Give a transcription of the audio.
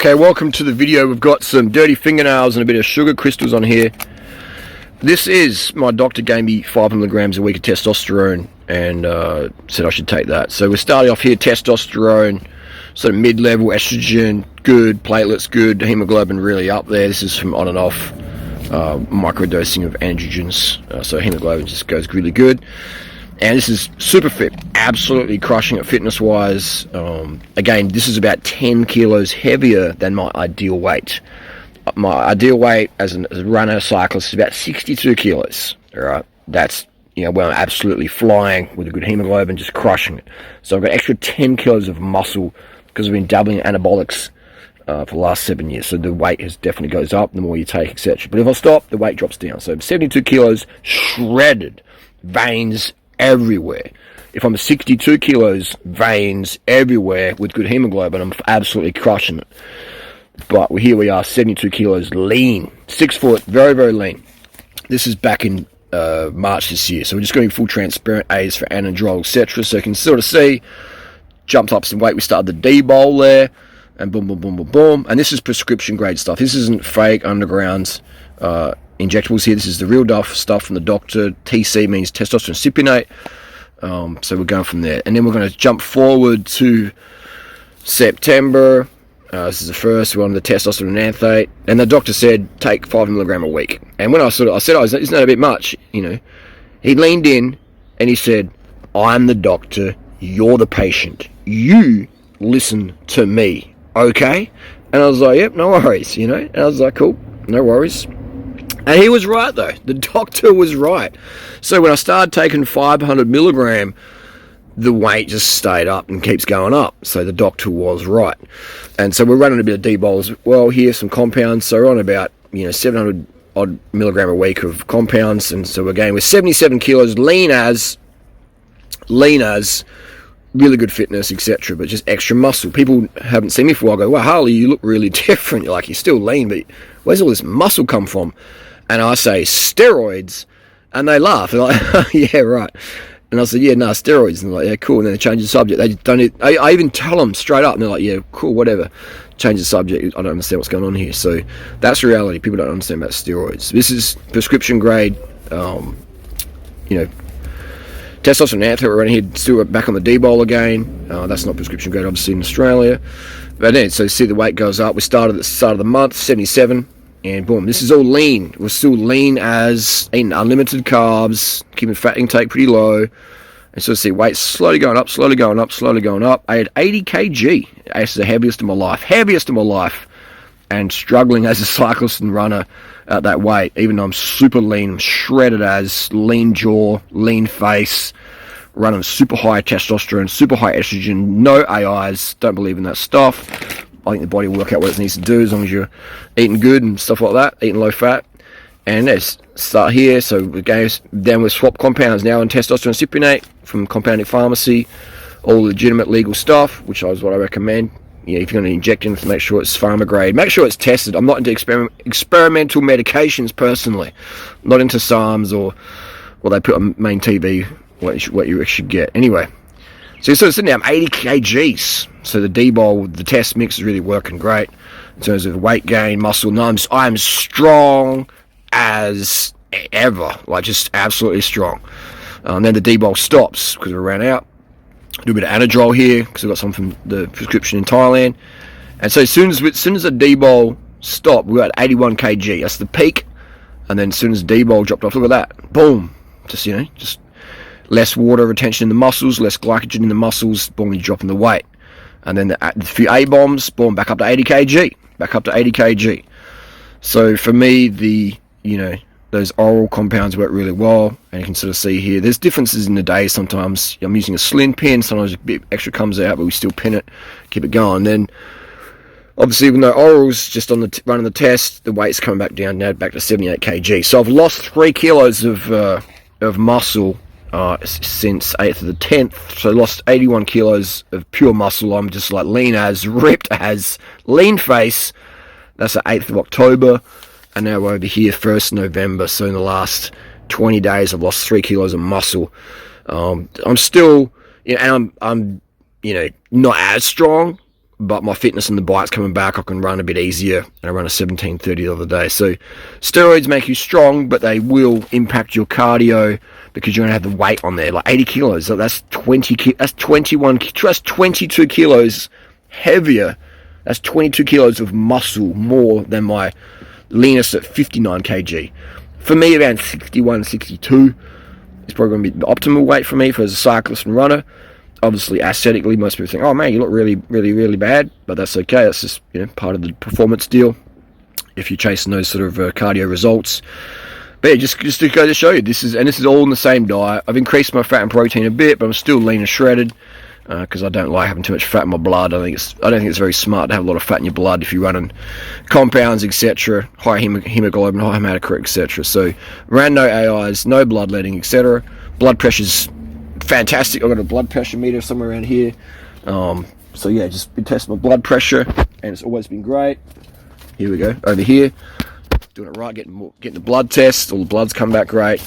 Okay, welcome to the video. We've got some dirty fingernails and a bit of sugar crystals on here. This is, my doctor gave me 5 milligrams a week of testosterone and said I should take that. So we're starting off here, testosterone, sort of mid-level, estrogen, good, platelets good, hemoglobin really up there. This is from on and off microdosing of androgens, so hemoglobin just goes really good. And this is super fit, absolutely crushing it fitness-wise. Again, this is about 10 kilos heavier than my ideal weight. My ideal weight as a runner, cyclist, is about 62 kilos. All right, that's when I'm absolutely flying with a good hemoglobin, just crushing it. So I've got extra 10 kilos of muscle because I've been doubling anabolics for the last 7 years. So the weight definitely goes up the more you take, etc. But if I stop, the weight drops down. So 72 kilos, shredded, veins everywhere. If I'm 62 kilos, veins everywhere with good hemoglobin, I'm absolutely crushing it. But here we are, 72 kilos, lean, 6 foot, very, very lean. This is back in March this year. So we're just going full transparent A's for anadrol, etc. So you can sort of see, jumped up some weight. We started the D-bowl there, and boom, boom, boom, boom, boom. And this is prescription grade stuff. This isn't fake underground injectables here. This is the real stuff from the doctor. TC means testosterone cypionate. So we're going from there. And then we're going to jump forward to September. This is the first one, the testosterone anthate. And the doctor said, take 5 milligram a week. And when I said, isn't that a bit much? He leaned in and he said, I'm the doctor, you're the patient. You listen to me, okay? And I was like, yep, no worries, And I was like, cool, no worries. And he was right, though. The doctor was right. So when I started taking 500 milligram, the weight just stayed up and keeps going up. So the doctor was right. And so we're running a bit of D-bowl as well here, some compounds. So we're on about, 700 odd milligram a week of compounds. And so again, we're 77 kilos, lean as, really good fitness, etc. But just extra muscle. People haven't seen me before. I go, well, Harley, you look really different. You're still lean, but where's all this muscle come from? And I say, steroids. And they laugh. They're like, yeah, right. And I said, yeah, no, steroids. And they're like, yeah, cool. And then they change the subject. They don't. I even tell them straight up. And they're like, yeah, cool, whatever. Change the subject. I don't understand what's going on here. So that's reality. People don't understand about steroids. This is prescription grade, testosterone anthate. We're running here, still back on the D-bowl again. That's not prescription grade, obviously, in Australia. But then, so see the weight goes up. We started at the start of the month, 77. And boom, this is all lean. We're still lean as eating unlimited carbs, keeping fat intake pretty low. And so see weight slowly going up, slowly going up, slowly going up. I had 80 kg. That's the heaviest of my life. And struggling as a cyclist and runner at that weight, even though I'm super lean, shredded as, lean jaw, lean face, running super high testosterone, super high estrogen, no AIs, don't believe in that stuff. I think the body will work out what it needs to do as long as you're eating good and stuff like that, eating low fat. And let's start here. So then we swap compounds now on testosterone cypionate from compounding pharmacy, all legitimate legal stuff, which is what I recommend. If you're going to inject it, make sure it's pharma grade. Make sure it's tested. I'm not into experimental medications personally. I'm not into SARMs or what they put on main TV, what you should get. Anyway. So sitting down, 80 kgs. So the D-bowl, the test mix is really working great in terms of weight gain, muscle. No, I'm strong as ever, just absolutely strong. Then the D-bowl stops because we ran out. Do a bit of anadrol here because I've got some from the prescription in Thailand. And so as soon as the D-bowl stopped, we were at 81 kg. That's the peak. And then as soon as the D-bowl dropped off, look at that, boom, just less water retention in the muscles, less glycogen in the muscles, boom, you're dropping the weight. And then the few A-bombs, boom, back up to 80 kg. So for me, those oral compounds work really well. And you can sort of see here, there's differences in the day sometimes. I'm using a sling pin, sometimes a bit extra comes out, but we still pin it, keep it going. Then, obviously, with no orals, just on running the test, the weight's coming back down now, back to 78 kg. So I've lost 3 kilos of muscle since 8th of the 10th, so lost 81 kilos of pure muscle. I'm just lean as, ripped as, lean face. That's the 8th of October, and now we're over here 1st November. So in the last 20 days, I've lost 3 kilos of muscle. I'm still, and I'm not as strong, but my fitness and the bike's coming back. I can run a bit easier, and I ran a 17:30 the other day. So steroids make you strong, but they will impact your cardio because you're going to have the weight on there, like 80 kilos. So that's 22 kilos heavier. That's 22 kilos of muscle more than my leanest at 59 kg. For me, around 61, 62 is probably going to be the optimal weight for me for as a cyclist and runner. Obviously, aesthetically, most people think, oh man, you look really, really, really bad, but that's okay. That's just, part of the performance deal if you're chasing those sort of cardio results. But yeah, just to go to show you, this is all in the same diet. I've increased my fat and protein a bit, but I'm still lean and shredded because I don't like having too much fat in my blood. I don't think it's very smart to have a lot of fat in your blood if you're running compounds, etc., high hemoglobin, high hematocrit, etc. So ran no AIs, no bloodletting, etc. Blood pressure's fantastic. I've got a blood pressure meter somewhere around here. So yeah, just been testing my blood pressure, and it's always been great. Here we go, over here. Doing it right, getting the blood test. All the blood's come back great.